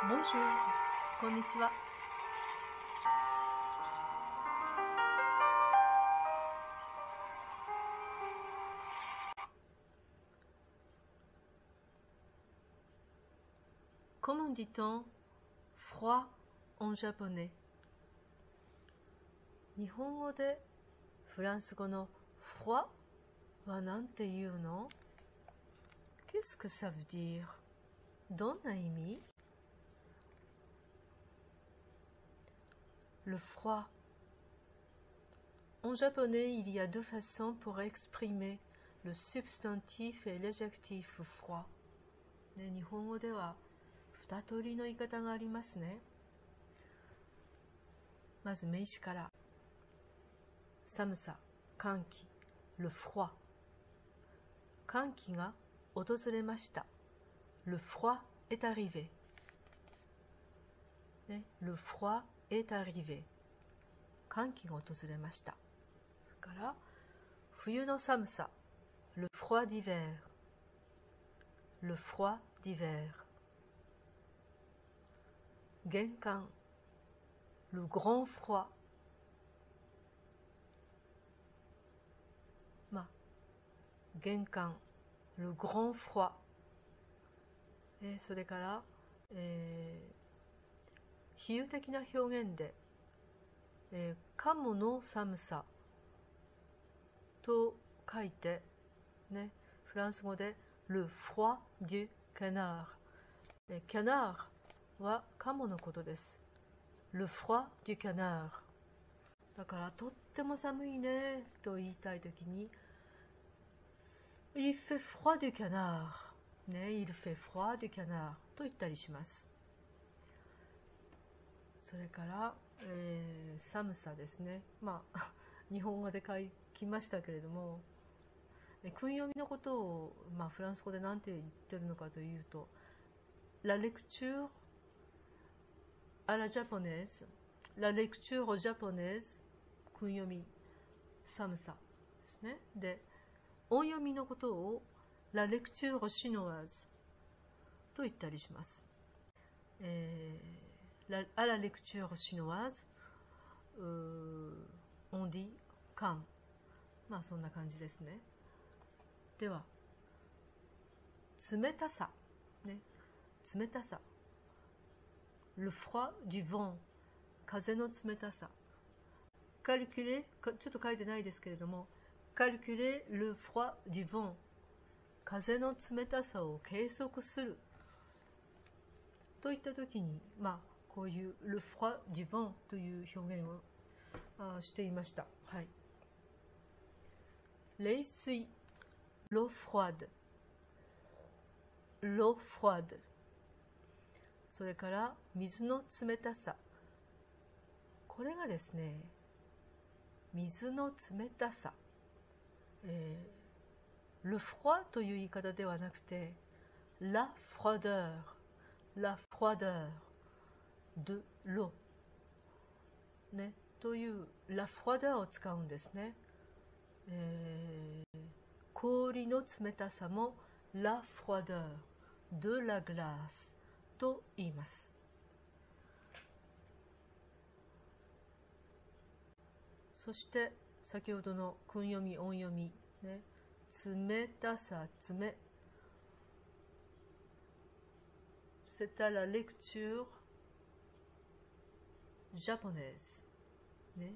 Bonjour, こんにちは。Comment dit-on froid en japonais? 日本語でフランス語の froid はなんて言うの？ Qu'est-ce que ça veut dire? どんな意味？ Le froid. En japonais, il y a deux façons pour exprimer le substantif et l'adjectif froid. ね、日本語では二通りの言い方がありますね。まず名詞から。寒さ、寒気、le froid。寒気が訪れました。Le froid est arrivé。ね、le froid est arrivé。寒気が訪れました。それから、冬の寒さ、le froid d'hiver。le froid d'hiver。玄関、le grand froid。玄関、le grand froid。それから、比喩的な表現で、鴨の寒さと書いて、ね、フランス語で le froid du canard。canard は鴨のことです。le froid du canard。だから、とっても寒いねと言いたいときに、il fait froid du canard。ね、il fait froid du canard と言ったりします。それから、寒さですね。日本語で書きましたけれども、訓読みのことを、フランス語で何て言ってるのかというと、la lecture à la japonaise、la lecture japonaise、訓読み、寒さですね。で、音読みのことを la lecture chinoise と言ったりします。à la lecture chinoise、on dit kan。そんな感じですね。では、冷たさ、ね、冷たさ。le froid du vent、風の冷たさ。calculer、ちょっと書いてないですけれども、calculer le froid du vent、風の冷たさを計測するといったときに、こういう le froid du vent という表現をしていました。はい。冷水、l'eau froide、l'eau froide。それから水の冷たさ。これがですね、水の冷たさ。le froid という言い方ではなくて、la froideur、la froideur de l'eau、ね、という la froideur を使うんですね。氷の冷たさも la froideur de la glace と言います。そして先ほどの訓読み音読み、ね、冷たさ、冷。C'est à la lecture japonaise。ね、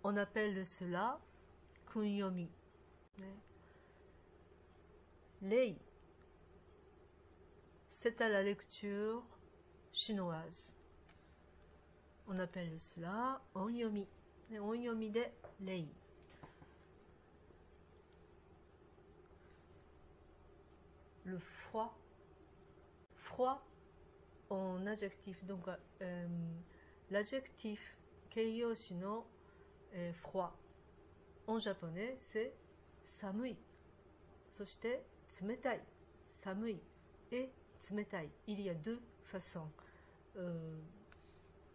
on appelle cela 訓読み。ね、冷。C'est à la lecture chinoise。on appelle cela 音読み。ね、音読みで冷。le froid。froid en adjectif。donc l'adjectif 形容詞の、froid en japonais c'est 寒い。そして冷たい。寒いet 冷たい。il y a deux façons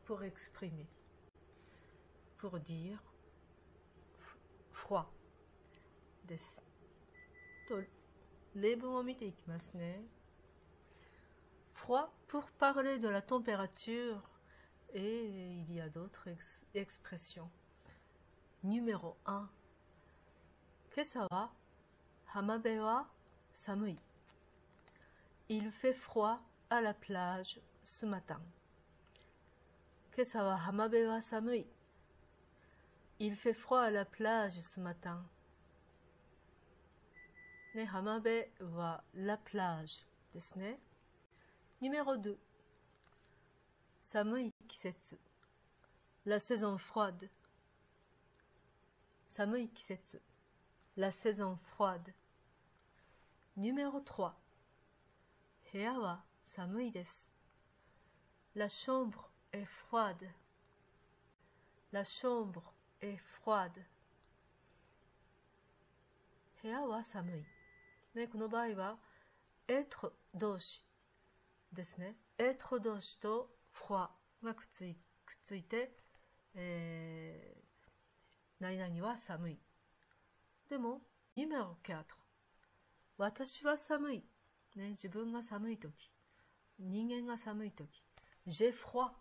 pour exprimer、pour dire froid です。と例文を見ていきますね。froid pour parler de la température et il y a d'autres expressions. Numéro 1. 今朝は浜辺は寒い。Il fait froid à la plage ce matin. 今朝は浜辺は寒い。Il fait froid à la plage ce matin. ね、浜辺は la plage ですね。Numéro 2. 寒い季節 La saison froide. 寒い季節 La saison froide. Numéro 3. 部屋は寒いです La chambre est froide. La chambre est froide. 部屋は寒い。ね、この場合は être 動詞ですね。être 動詞と froid がくっついて、何々は寒い。でも、numéro 4。私は寒い。ね、自分が寒いとき。人間が寒いとき。j'ai froid。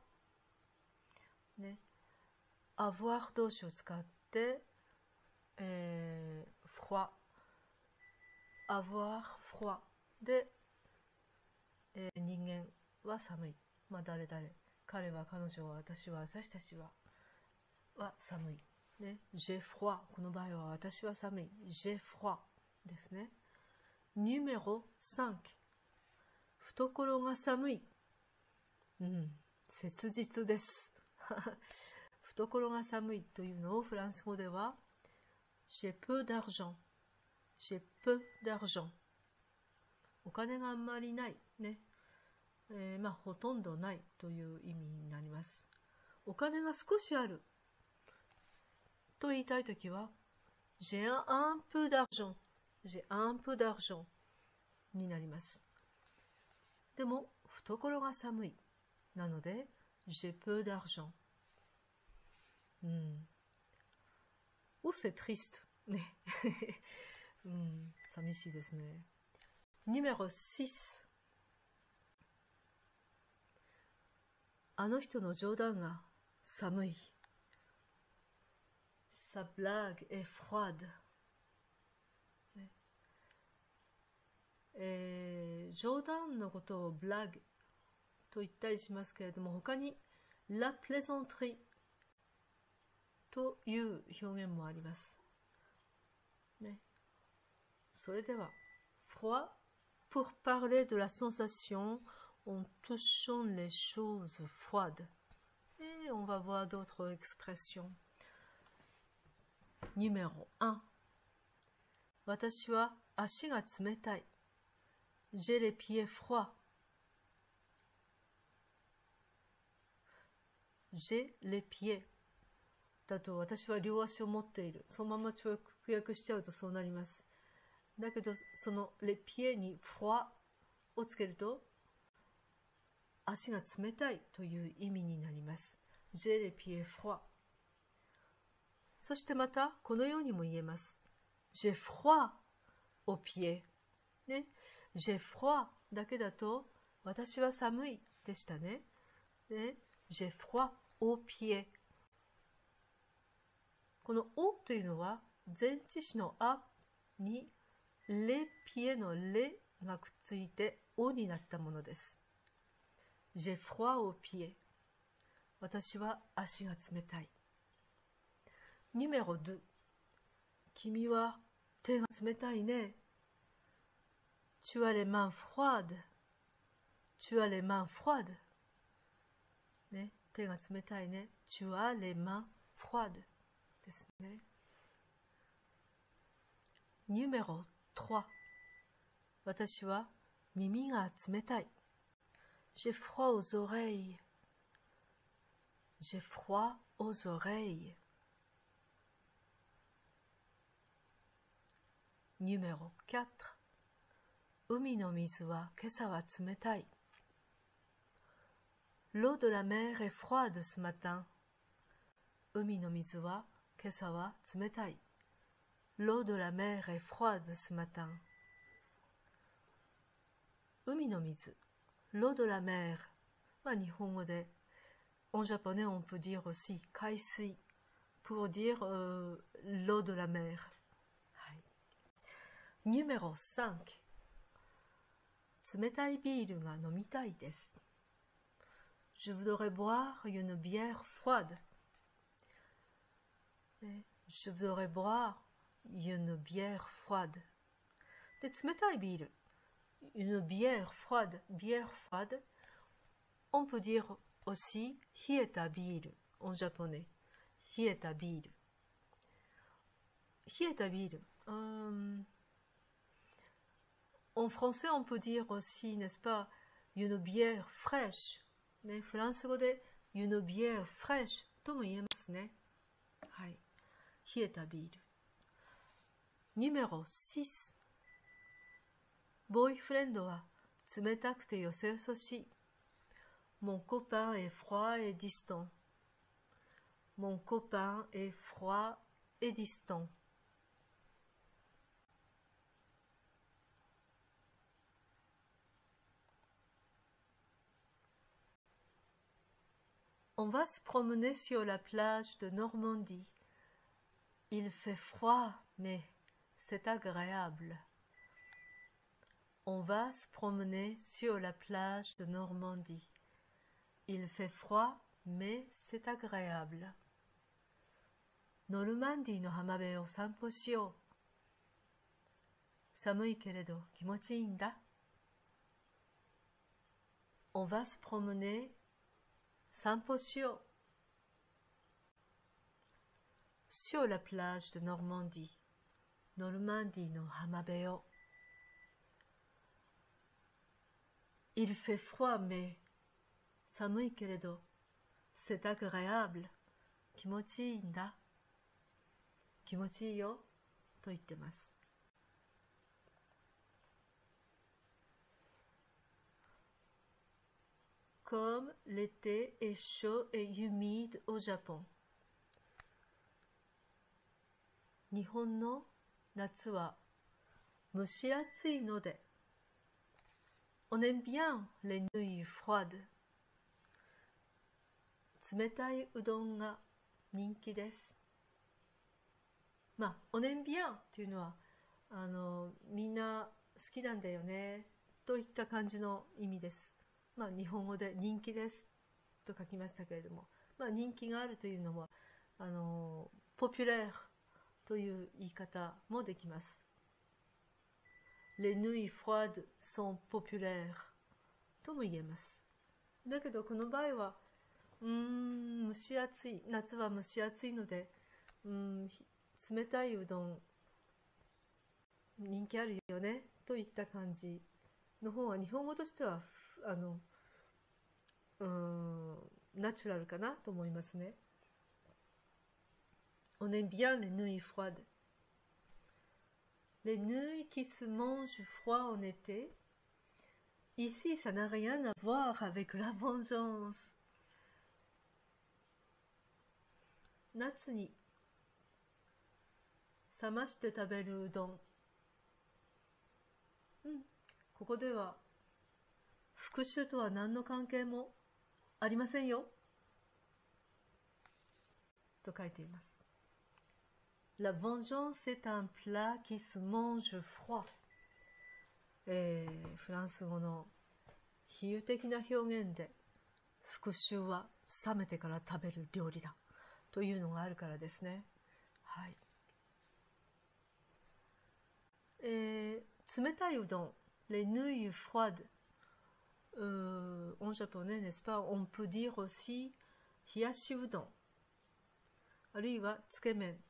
ね、avoir 動詞を使って、froid。avoir froid で、人間は寒い。まあ誰々。彼は彼女は私は私たちは寒い。ね、j'ai froid この場合は私は寒い。j'ai froid ですね。numéro 5。懐が寒い。切実です。懐が寒いというのをフランス語では j'ai peu d'argent。j'ai peu d'argent。お金があんまりない。ね。まあ、ほとんどないという意味になります。お金が少しあると言いたいときは、j'ai un peu d'argent。j'ai un peu d'argent になります。でも、懐が寒い。なので、j'ai peu d'argent。お、c'est triste。ね。寂しいですね。numéro 6。あの人の冗談が寒い。Sa blague est froide。冗談のことをブラグと言ったりしますけれども、他に la plaisanterie という表現もあります。ね、それでは froid pour parler de la sensation en touchant les choses froides. Et on va voir d'autres expressions. Numéro 1. 私は足が冷たい。J'ai les pieds froids. J'ai les pieds. だと私は両足を持っている。そのまま直訳しちゃうとそうなります。だけどその les pieds に froid をつけると足が冷たいという意味になります。J'ai les pieds froids。そしてまたこのようにも言えます。J'ai froid aux pieds。ね、j'ai froid だけだと私は寒いでしたね。で、j'ai froid aux pieds。この au というのは前置詞のあに les pieds の les がくっついて au になったものです。j'ai froid aux pieds。私は足が冷たい。numéro 2。君は手が冷たいね。Tu as les mains froides. Tu as les mains froides. ね、手が冷たいね。Tu as les mains froides ですね。numéro 3。私は耳が冷たい。J'ai froid aux oreilles. J'ai froid aux oreilles. numéro 4。海の水は今朝は冷たい。L'eau de la mer est froide ce matin. 海の水は今朝は冷たい。L'eau de la mer est froide ce matin. 海の水 l'eau de la mer. 日本語で、en japonais on peut dire aussi 海水 pour dire l'eau de la mer. はい。Numéro 5. 冷たいビールが飲みたいです。Je voudrais boire une bière froide. Je voudrais boire une bière froide. で、冷たいビール。Une bière froide. Bière froide. On peut dire aussi 冷えたビール en japonais. 冷えたビール。冷えたビール。En français, on peut dire aussi, n'est-ce pas, une bière fraîche. ね、フランス語で une bière fraîche とも言えますね。はい。冷えたビール。Numéro 6。ボーイフレンドは冷たくてよそよそしい。Mon copain est froid et distant. Mon copain est froid et distant. On va se promener sur la plage de Normandie. Il fait froid, mais c'est agréable. On va se promener sur la plage de Normandie. Il fait froid, mais c'est agréable. ノルマンディの浜辺を散歩しよう。寒いけれど気持ちいいんだ。On va se promener 散歩しよう。sur la plage de Normandie。ノルマンディの浜辺を。Il fait froid, mais 寒いけれど、c'est agréable。気持ちいいんだ。気持ちいいよ。と言ってます。Comme l'été est chaud et humide au Japon。日本の夏は蒸し暑いので。On aime bien les nuits froides。冷たいうどんが人気です。on aime bien っていうのはみんな好きなんだよねといった感じの意味です。日本語で人気ですと書きましたけれども、人気があるというのはポピュレーという言い方もできます。Les nuits froides sont populaires とも言えます。だけどこの場合は蒸し暑い、夏は蒸し暑いので冷たいうどん人気あるよねといった感じの方は日本語としてはナチュラルかなと思いますね。On aime bien les nuits froides. Les nuits qui se mangent froid en été. Ici, ça n'a rien à voir avec la vengeance. 夏に冷まして食べるうどん。ここでは復讐とは何の関係もありませんよと書いています。La vengeance est un plat qui se mange froid。フランス語の比喩的な表現で復讐は冷めてから食べる料理だというのがあるからですね。はい。冷たいうどん、les nouilles froides。en japonais, n'est-ce pas, on peut dire aussi 冷やしうどん、あるいはつけ麺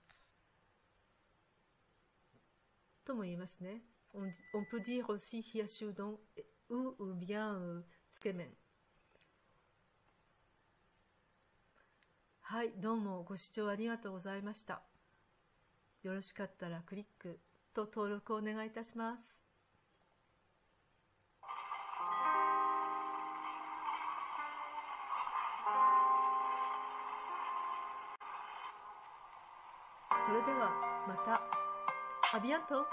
とも言いますね。on peut dire aussi 冷やしうどん ou bien つけ麺。はい、どうもご視聴ありがとうございました。よろしかったらクリックと登録をお願いいたします。それではまた。アビアント。